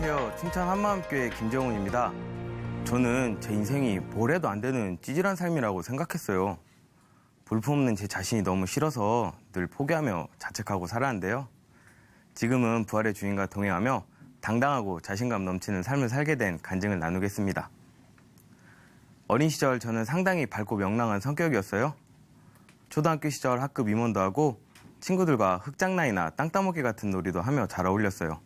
안녕하세요. 춘천 한마음교회 김정훈입니다. 저는 제 인생이 뭘 해도 안 되는 찌질한 삶이라고 생각했어요. 볼품없는 제 자신이 너무 싫어서 늘 포기하며 자책하고 살았는데요. 지금은 부활의 주님과 동행하며 당당하고 자신감 넘치는 삶을 살게 된 간증을 나누겠습니다. 어린 시절 저는 상당히 밝고 명랑한 성격이었어요. 초등학교 시절 학급 임원도 하고 친구들과 흙장난이나 땅 따먹기 같은 놀이도 하며 잘 어울렸어요.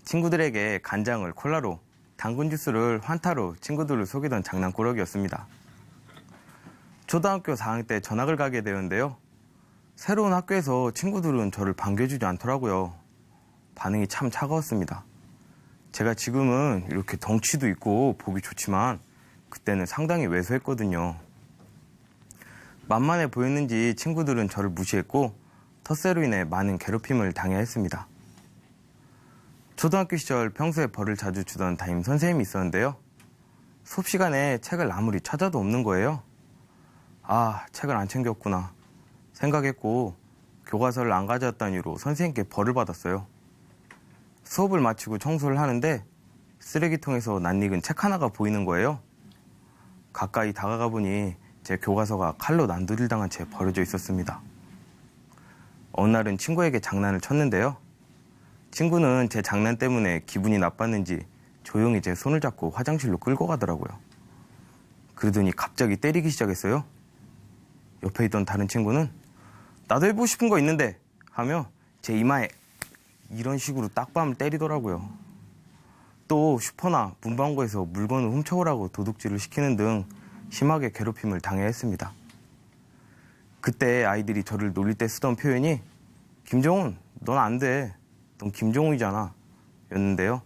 친구들에게 간장을 콜라로, 당근 주스를 환타로 친구들을 속이던 장난꾸러기였습니다. 초등학교 4학년 때 전학을 가게 되었는데요. 새로운 학교에서 친구들은 저를 반겨주지 않더라고요. 반응이 참 차가웠습니다. 제가 지금은 이렇게 덩치도 있고 보기 좋지만 그때는 상당히 왜소했거든요. 만만해 보였는지 친구들은 저를 무시했고 텃세로 인해 많은 괴롭힘을 당해야 했습니다. 초등학교 시절 평소에 벌을 자주 주던 담임 선생님이 있었는데요. 수업 시간에 책을 아무리 찾아도 없는 거예요. 아, 책을 안 챙겼구나 생각했고 교과서를 안 가져왔다는 이유로 선생님께 벌을 받았어요. 수업을 마치고 청소를 하는데 쓰레기통에서 낯익은 책 하나가 보이는 거예요. 가까이 다가가 보니 제 교과서가 칼로 난도질당한 채 버려져 있었습니다. 어느 날은 친구에게 장난을 쳤는데요. 친구는 제 장난 때문에 기분이 나빴는지 조용히 제 손을 잡고 화장실로 끌고 가더라고요. 그러더니 갑자기 때리기 시작했어요. 옆에 있던 다른 친구는 나도 해보고 싶은 거 있는데 하며 제 이마에 이런 식으로 딱밤을 때리더라고요. 또 슈퍼나 문방구에서 물건을 훔쳐오라고 도둑질을 시키는 등 심하게 괴롭힘을 당해야 했습니다. 그때 아이들이 저를 놀릴 때 쓰던 표현이 김정훈, 넌 안 돼. 넌 김정훈이잖아. 였는데요.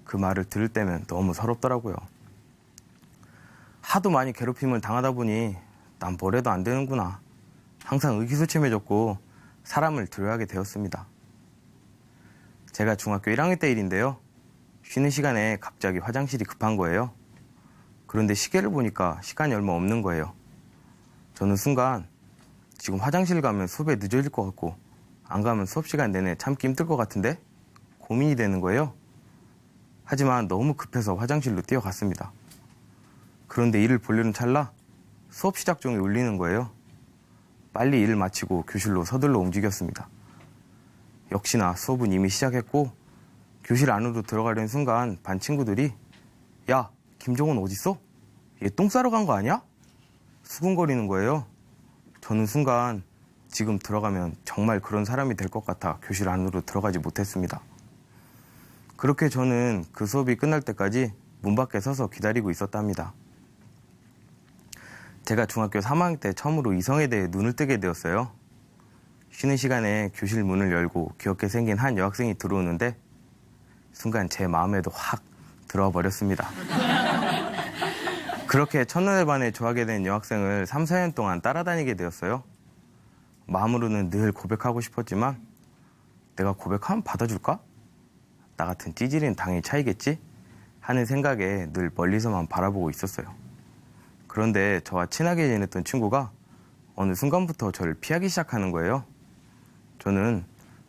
그 말을 들을 때면 너무 서럽더라고요. 하도 많이 괴롭힘을 당하다 보니 난 뭘 해도 안 되는구나. 항상 의기소침해졌고 사람을 두려워하게 되었습니다. 제가 중학교 1학년 때 일인데요. 쉬는 시간에 갑자기 화장실이 급한 거예요. 그런데 시계를 보니까 시간이 얼마 없는 거예요. 저는 순간 지금 화장실 가면 수업에 늦어질 것 같고 안 가면 수업 시간 내내 참기 힘들 것 같은데 고민이 되는 거예요. 하지만 너무 급해서 화장실로 뛰어갔습니다. 그런데 이를 보려는 찰나 수업 시작 종이 울리는 거예요. 빨리 일을 마치고 교실로 서둘러 움직였습니다. 역시나 수업은 이미 시작했고 교실 안으로 들어가려는 순간 반 친구들이 야, 김정훈 어딨어? 얘 똥 싸러 간 거 아니야? 수군거리는 거예요. 저는 순간 지금 들어가면 정말 그런 사람이 될 것 같아 교실 안으로 들어가지 못했습니다. 그렇게 저는 그 수업이 끝날 때까지 문 밖에 서서 기다리고 있었답니다. 제가 중학교 3학년 때 처음으로 이성에 대해 눈을 뜨게 되었어요. 쉬는 시간에 교실 문을 열고 귀엽게 생긴 한 여학생이 들어오는데 순간 제 마음에도 확 들어와 버렸습니다. 그렇게 첫눈에 반해 좋아하게 된 여학생을 3, 4년 동안 따라다니게 되었어요. 마음으로는 늘 고백하고 싶었지만 내가 고백하면 받아줄까? 나 같은 찌질인 당연히 차이겠지? 하는 생각에 늘 멀리서만 바라보고 있었어요. 그런데 저와 친하게 지냈던 친구가 어느 순간부터 저를 피하기 시작하는 거예요. 저는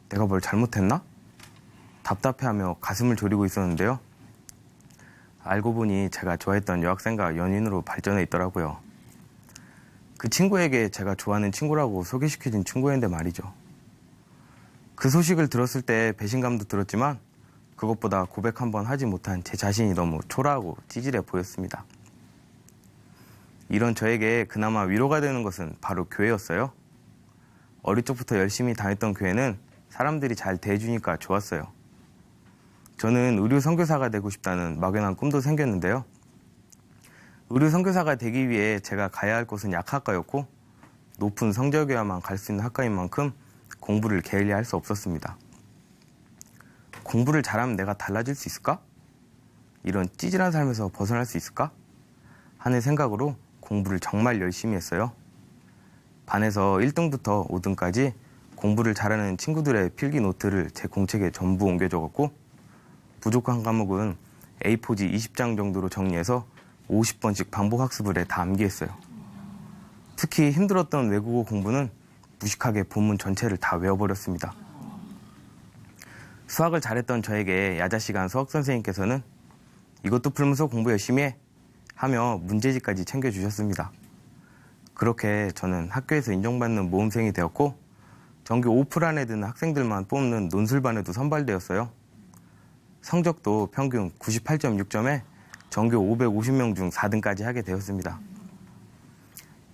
내가 뭘 잘못했나? 답답해하며 가슴을 졸이고 있었는데요. 알고 보니 제가 좋아했던 여학생과 연인으로 발전해 있더라고요. 그 친구에게 제가 좋아하는 친구라고 소개시켜준 친구였는데 말이죠. 그 소식을 들었을 때 배신감도 들었지만 그것보다 고백 한번 하지 못한 제 자신이 너무 초라하고 찌질해 보였습니다. 이런 저에게 그나마 위로가 되는 것은 바로 교회였어요. 어릴 적부터 열심히 다녔던 교회는 사람들이 잘 대해주니까 좋았어요. 저는 의류 선교사가 되고 싶다는 막연한 꿈도 생겼는데요. 의류 선교사가 되기 위해 제가 가야 할 곳은 약학과였고 높은 성적이어야만 갈 수 있는 학과인 만큼 공부를 게을리 할 수 없었습니다. 공부를 잘하면 내가 달라질 수 있을까? 이런 찌질한 삶에서 벗어날 수 있을까? 하는 생각으로 공부를 정말 열심히 했어요. 반에서 1등부터 5등까지 공부를 잘하는 친구들의 필기 노트를 제 공책에 전부 옮겨 적었고 부족한 과목은 A4지 20장 정도로 정리해서 50번씩 반복 학습을 해 다 암기했어요. 특히 힘들었던 외국어 공부는 무식하게 본문 전체를 다 외워버렸습니다. 수학을 잘했던 저에게 야자시간 수학 선생님께서는 이것도 풀면서 공부 열심히 해 하며 문제지까지 챙겨주셨습니다. 그렇게 저는 학교에서 인정받는 모범생이 되었고 전교 5% 안에 드는 학생들만 뽑는 논술반에도 선발되었어요. 성적도 평균 98.6점에 전교 550명 중 4등까지 하게 되었습니다.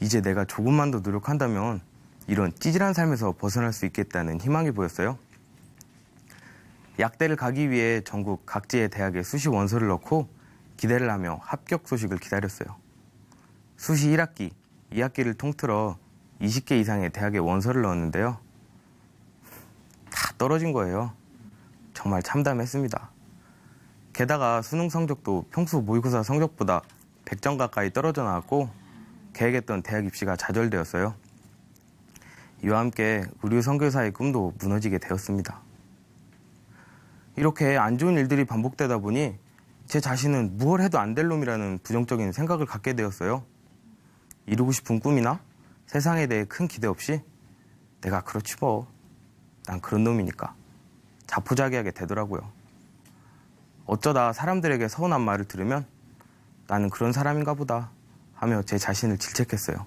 이제 내가 조금만 더 노력한다면 이런 찌질한 삶에서 벗어날 수 있겠다는 희망이 보였어요. 약대를 가기 위해 전국 각지의 대학에 수시 원서를 넣고 기대를 하며 합격 소식을 기다렸어요. 수시 1학기, 2학기를 통틀어 20개 이상의 대학에 원서를 넣었는데요. 다 떨어진 거예요. 정말 참담했습니다. 게다가 수능 성적도 평소 모의고사 성적보다 100점 가까이 떨어져 나왔고 계획했던 대학 입시가 좌절되었어요. 이와 함께 의류 선교사의 꿈도 무너지게 되었습니다. 이렇게 안 좋은 일들이 반복되다 보니 제 자신은 무얼 해도 안 될 놈이라는 부정적인 생각을 갖게 되었어요. 이루고 싶은 꿈이나 세상에 대해 큰 기대 없이 내가 그렇지 뭐, 난 그런 놈이니까 자포자기하게 되더라고요. 어쩌다 사람들에게 서운한 말을 들으면 나는 그런 사람인가 보다 하며 제 자신을 질책했어요.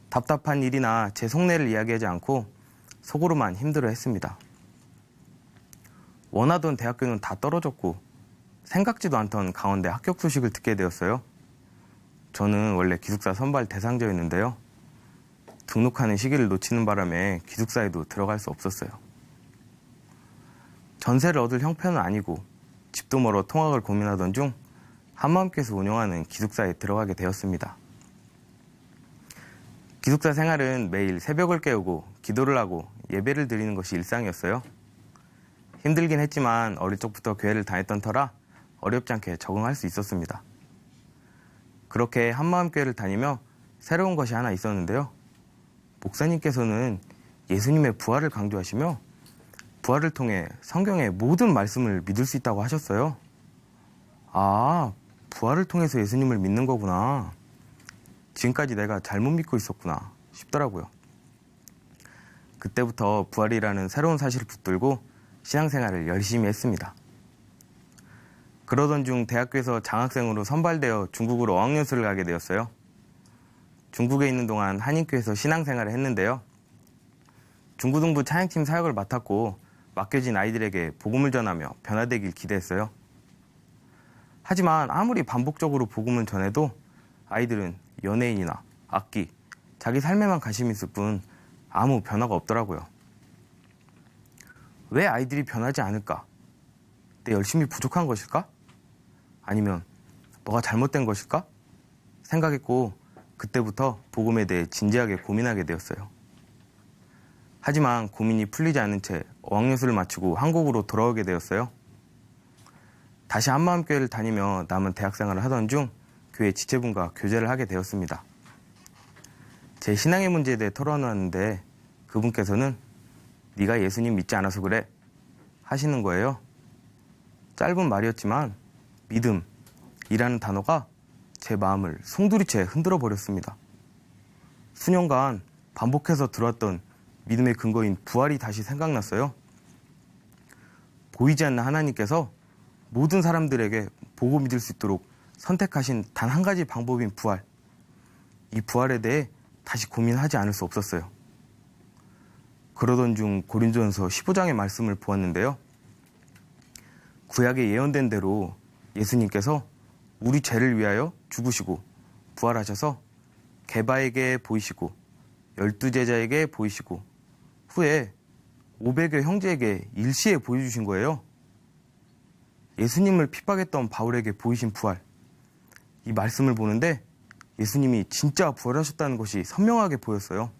답답한 일이나 제 속내를 이야기하지 않고 속으로만 힘들어했습니다. 원하던 대학교는 다 떨어졌고 생각지도 않던 강원대 합격 소식을 듣게 되었어요. 저는 원래 기숙사 선발 대상자였는데요. 등록하는 시기를 놓치는 바람에 기숙사에도 들어갈 수 없었어요. 전세를 얻을 형편은 아니고 집도 멀어 통학을 고민하던 중 한마음께서 운영하는 기숙사에 들어가게 되었습니다. 기숙사 생활은 매일 새벽을 깨우고 기도를 하고 예배를 드리는 것이 일상이었어요. 힘들긴 했지만 어릴 적부터 교회를 다녔던 터라 어렵지 않게 적응할 수 있었습니다. 그렇게 한마음교회를 다니며 새로운 것이 하나 있었는데요. 목사님께서는 예수님의 부활을 강조하시며 부활을 통해 성경의 모든 말씀을 믿을 수 있다고 하셨어요. 아, 부활을 통해서 예수님을 믿는 거구나. 지금까지 내가 잘못 믿고 있었구나 싶더라고요. 그때부터 부활이라는 새로운 사실을 붙들고 신앙생활을 열심히 했습니다. 그러던 중 대학교에서 장학생으로 선발되어 중국으로 어학연수를 가게 되었어요. 중국에 있는 동안 한인교회에서 신앙생활을 했는데요. 중고등부 찬양팀 사역을 맡았고 맡겨진 아이들에게 복음을 전하며 변화되길 기대했어요. 하지만 아무리 반복적으로 복음을 전해도 아이들은 연예인이나 악기, 자기 삶에만 관심이 있을 뿐 아무 변화가 없더라고요. 왜 아이들이 변하지 않을까? 내 열심히 부족한 것일까? 아니면 뭐가 잘못된 것일까? 생각했고 그때부터 복음에 대해 진지하게 고민하게 되었어요. 하지만 고민이 풀리지 않은 채 어학연수를 마치고 한국으로 돌아오게 되었어요. 다시 한마음교회를 다니며 남은 대학생활을 하던 중 교회 지체분과 교제를 하게 되었습니다. 제 신앙의 문제에 대해 토론하는데 그분께서는 네가 예수님 믿지 않아서 그래 하시는 거예요. 짧은 말이었지만 믿음이라는 단어가 제 마음을 송두리째 흔들어 버렸습니다. 수년간 반복해서 들어왔던 믿음의 근거인 부활이 다시 생각났어요. 보이지 않는 하나님께서 모든 사람들에게 보고 믿을 수 있도록 선택하신 단 한 가지 방법인 부활. 이 부활에 대해 다시 고민하지 않을 수 없었어요. 그러던 중 고린도전서 15장의 말씀을 보았는데요. 구약에 예언된 대로 예수님께서 우리 죄를 위하여 죽으시고 부활하셔서 게바에게 보이시고 12제자에게 보이시고 후에 500여 형제에게 일시에 보여주신 거예요. 예수님을 핍박했던 바울에게 보이신 부활. 이 말씀을 보는데 예수님이 진짜 부활하셨다는 것이 선명하게 보였어요.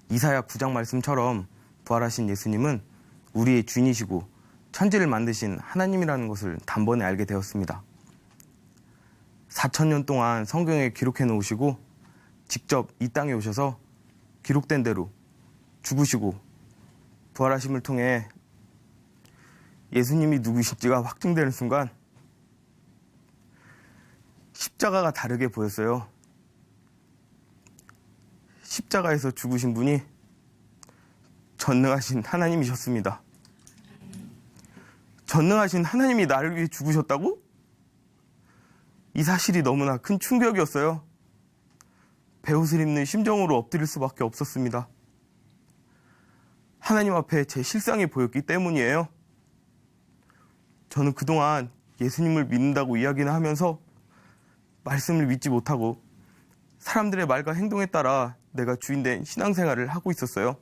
이사야 9장 말씀처럼 부활하신 예수님은 우리의 주인이시고 천지를 만드신 하나님이라는 것을 단번에 알게 되었습니다. 4,000년 동안 성경에 기록해 놓으시고 직접 이 땅에 오셔서 기록된 대로 죽으시고 부활하심을 통해 예수님이 누구신지가 확증되는 순간 십자가가 다르게 보였어요. 십자가에서 죽으신 분이 전능하신 하나님이셨습니다. 전능하신 하나님이 나를 위해 죽으셨다고? 이 사실이 너무나 큰 충격이었어요. 베옷을 입는 심정으로 엎드릴 수밖에 없었습니다. 하나님 앞에 제 실상이 보였기 때문이에요. 저는 그동안 예수님을 믿는다고 이야기는 하면서 말씀을 믿지 못하고 사람들의 말과 행동에 따라 내가 주인된 신앙생활을 하고 있었어요.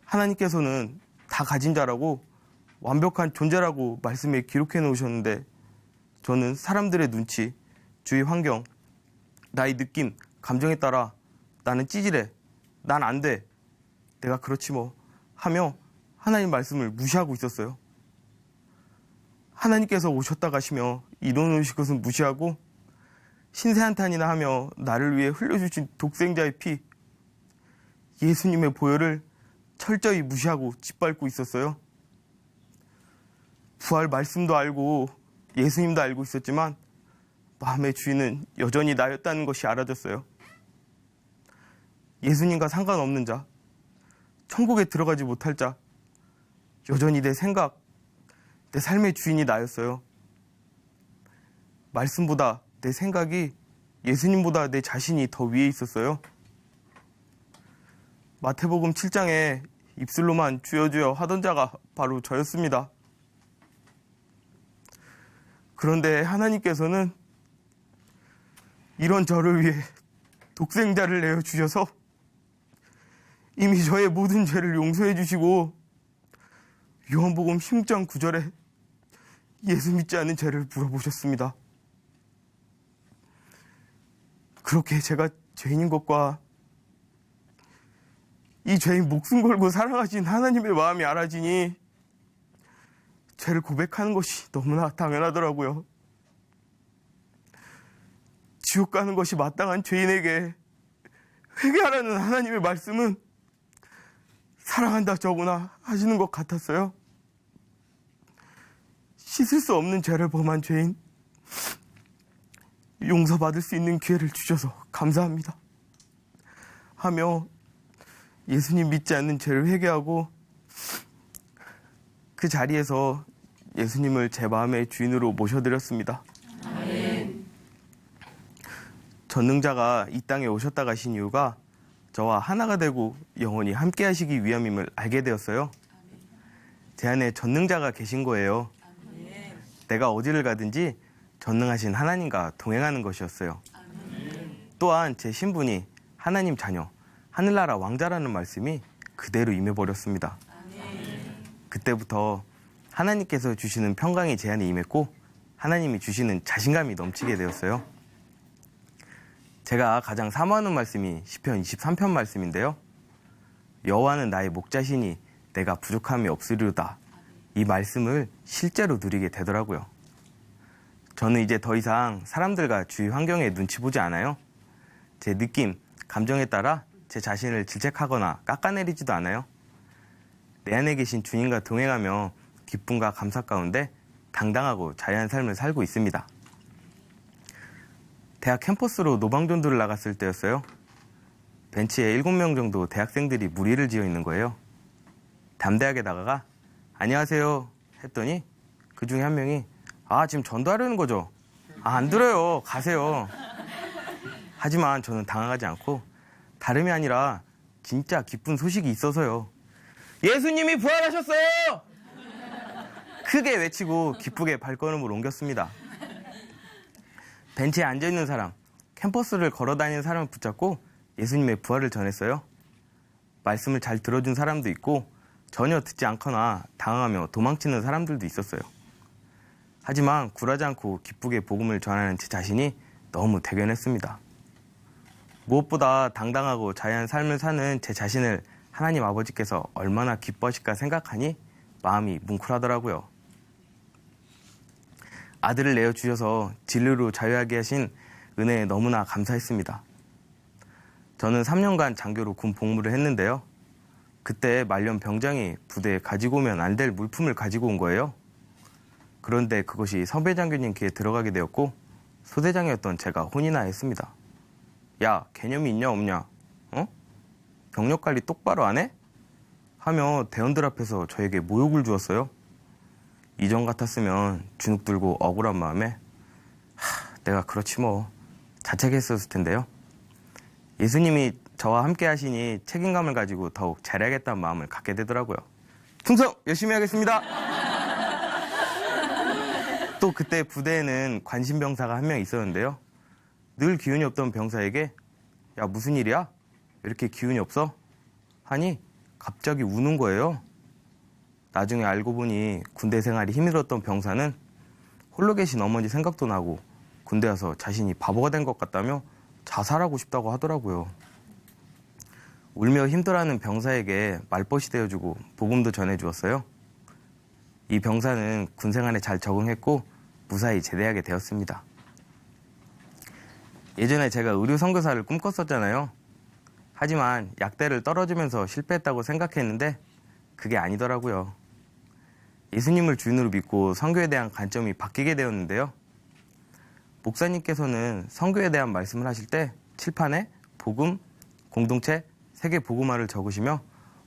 하나님께서는 다 가진 자라고 완벽한 존재라고 말씀에 기록해 놓으셨는데 저는 사람들의 눈치, 주위 환경, 나의 느낌, 감정에 따라 나는 찌질해, 난 안 돼, 내가 그렇지 뭐 하며 하나님 말씀을 무시하고 있었어요. 하나님께서 오셨다 가시며 이뤄놓으실 것은 무시하고 신세 한탄이나 하며 나를 위해 흘려주신 독생자의 피, 예수님의 보혈을 철저히 무시하고 짓밟고 있었어요. 부활 말씀도 알고 예수님도 알고 있었지만 마음의 주인은 여전히 나였다는 것이 알아졌어요. 예수님과 상관없는 자, 천국에 들어가지 못할 자, 여전히 내 생각, 내 삶의 주인이 나였어요. 말씀보다 내 생각이 예수님보다 내 자신이 더 위에 있었어요. 마태복음 7장에 입술로만 주여 주여 하던 자가 바로 저였습니다. 그런데 하나님께서는 이런 저를 위해 독생자를 내어주셔서 이미 저의 모든 죄를 용서해 주시고 요한복음 16장 9절에 예수 믿지 않는 죄를 물어보셨습니다. 그렇게 제가 죄인인 것과 이 죄인 목숨 걸고 사랑하신 하나님의 마음이 알아지니 죄를 고백하는 것이 너무나 당연하더라고요. 지옥 가는 것이 마땅한 죄인에게 회개하라는 하나님의 말씀은 사랑한다 저구나 하시는 것 같았어요. 씻을 수 없는 죄를 범한 죄인, 용서받을 수 있는 기회를 주셔서 감사합니다 하며 예수님 믿지 않는 죄를 회개하고 그 자리에서 예수님을 제 마음의 주인으로 모셔드렸습니다. 아멘. 전능자가 이 땅에 오셨다 가신 이유가 저와 하나가 되고 영원히 함께 하시기 위함임을 알게 되었어요. 제 안에 전능자가 계신 거예요. 내가 어디를 가든지 전능하신 하나님과 동행하는 것이었어요. 또한 제 신분이 하나님 자녀, 하늘나라 왕자라는 말씀이 그대로 임해버렸습니다. 그때부터 하나님께서 주시는 평강이 제 안에 임했고 하나님이 주시는 자신감이 넘치게 되었어요. 제가 가장 사모하는 말씀이 시편 23편 말씀인데요. 여호와는 나의 목자시니 내가 부족함이 없으리로다. 이 말씀을 실제로 누리게 되더라고요. 저는 이제 더 이상 사람들과 주위 환경에 눈치 보지 않아요. 제 느낌, 감정에 따라 제 자신을 질책하거나 깎아내리지도 않아요. 내 안에 계신 주님과 동행하며 기쁨과 감사 가운데 당당하고 자유한 삶을 살고 있습니다. 대학 캠퍼스로 노방전도를 나갔을 때였어요. 벤치에 7명 정도 대학생들이 무리를 지어 있는 거예요. 담대하게 다가가 안녕하세요 했더니 그 중에 한 명이 지금 전도하려는 거죠? 안 들어요. 가세요. 하지만 저는 당황하지 않고 다름이 아니라 진짜 기쁜 소식이 있어서요. 예수님이 부활하셨어요! 크게 외치고 기쁘게 발걸음을 옮겼습니다. 벤치에 앉아있는 사람, 캠퍼스를 걸어다니는 사람을 붙잡고 예수님의 부활을 전했어요. 말씀을 잘 들어준 사람도 있고 전혀 듣지 않거나 당황하며 도망치는 사람들도 있었어요. 하지만 굴하지 않고 기쁘게 복음을 전하는 제 자신이 너무 대견했습니다. 무엇보다 당당하고 자유한 삶을 사는 제 자신을 하나님 아버지께서 얼마나 기뻐하실까 생각하니 마음이 뭉클하더라고요. 아들을 내어주셔서 진리로 자유하게 하신 은혜에 너무나 감사했습니다. 저는 3년간 장교로 군 복무를 했는데요. 그때 말년 병장이 부대에 가지고 오면 안 될 물품을 가지고 온 거예요. 그런데 그것이 선배 장교님 귀에 들어가게 되었고 소대장이었던 제가 혼이나 했습니다. 야, 개념이 있냐 없냐? 병력 관리 똑바로 안 해? 하며 대원들 앞에서 저에게 모욕을 주었어요. 이전 같았으면 주눅 들고 억울한 마음에 내가 그렇지 뭐 자책했었을 텐데요. 예수님이 저와 함께 하시니 책임감을 가지고 더욱 잘해야겠다는 마음을 갖게 되더라고요. 충성 열심히 하겠습니다. 또 그때 부대에는 관심병사가 한 명 있었는데요. 늘 기운이 없던 병사에게 야 무슨 일이야? 왜 이렇게 기운이 없어? 하니 갑자기 우는 거예요. 나중에 알고 보니 군대 생활이 힘들었던 병사는 홀로 계신 어머니 생각도 나고 군대 와서 자신이 바보가 된 것 같다며 자살하고 싶다고 하더라고요. 울며 힘들어하는 병사에게 말벗이 되어주고 복음도 전해주었어요. 이 병사는 군 생활에 잘 적응했고 무사히 제대하게 되었습니다. 예전에 제가 의료 선교사를 꿈꿨었잖아요. 하지만 약대를 떨어지면서 실패했다고 생각했는데 그게 아니더라고요. 예수님을 주인으로 믿고 선교에 대한 관점이 바뀌게 되었는데요. 목사님께서는 선교에 대한 말씀을 하실 때 칠판에 복음, 공동체, 세계 복음화를 적으시며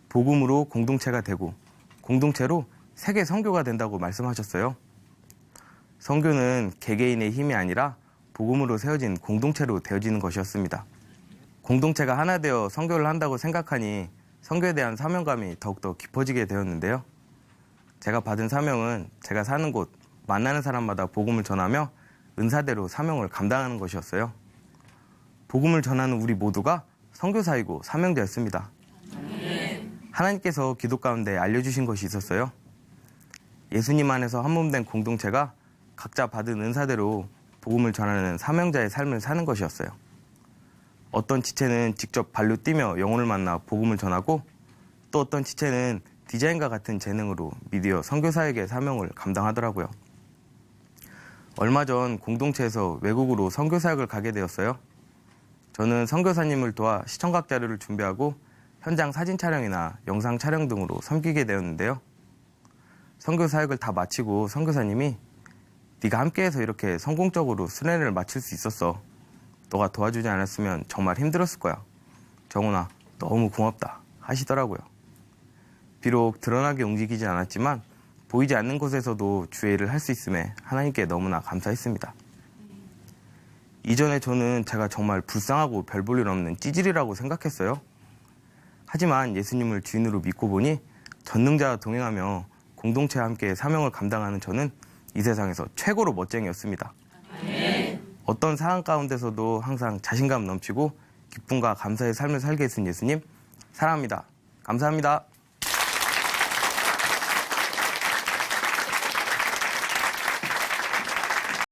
복음으로 공동체가 되고 공동체로 세계 선교가 된다고 말씀하셨어요. 선교는 개개인의 힘이 아니라 복음으로 세워진 공동체로 되어지는 것이었습니다. 공동체가 하나 되어 선교를 한다고 생각하니 선교에 대한 사명감이 더욱더 깊어지게 되었는데요. 제가 받은 사명은 제가 사는 곳, 만나는 사람마다 복음을 전하며 은사대로 사명을 감당하는 것이었어요. 복음을 전하는 우리 모두가 선교사이고 사명자였습니다. 하나님께서 기도 가운데 알려주신 것이 있었어요. 예수님 안에서 한 몸 된 공동체가 각자 받은 은사대로 복음을 전하는 사명자의 삶을 사는 것이었어요. 어떤 지체는 직접 발로 뛰며 영혼을 만나 복음을 전하고 또 어떤 지체는 디자인과 같은 재능으로 미디어 선교사에게 사명을 감당하더라고요. 얼마 전 공동체에서 외국으로 선교사역을 가게 되었어요. 저는 선교사님을 도와 시청각 자료를 준비하고 현장 사진 촬영이나 영상 촬영 등으로 섬기게 되었는데요. 선교사역을 다 마치고 선교사님이 네가 함께해서 이렇게 성공적으로 순회를 마칠 수 있었어. 너가 도와주지 않았으면 정말 힘들었을 거야. 정훈아, 너무 고맙다 하시더라고요. 비록 드러나게 움직이지 않았지만 보이지 않는 곳에서도 주의 일을 할 수 있음에 하나님께 너무나 감사했습니다. 이전에 저는 제가 정말 불쌍하고 별 볼 일 없는 찌질이라고 생각했어요. 하지만 예수님을 주인으로 믿고 보니 전능자와 동행하며 공동체와 함께 사명을 감당하는 저는 이 세상에서 최고로 멋쟁이였습니다. 어떤 상황 가운데서도 항상 자신감 넘치고 기쁨과 감사의 삶을 살게 해준 예수님 사랑합니다. 감사합니다.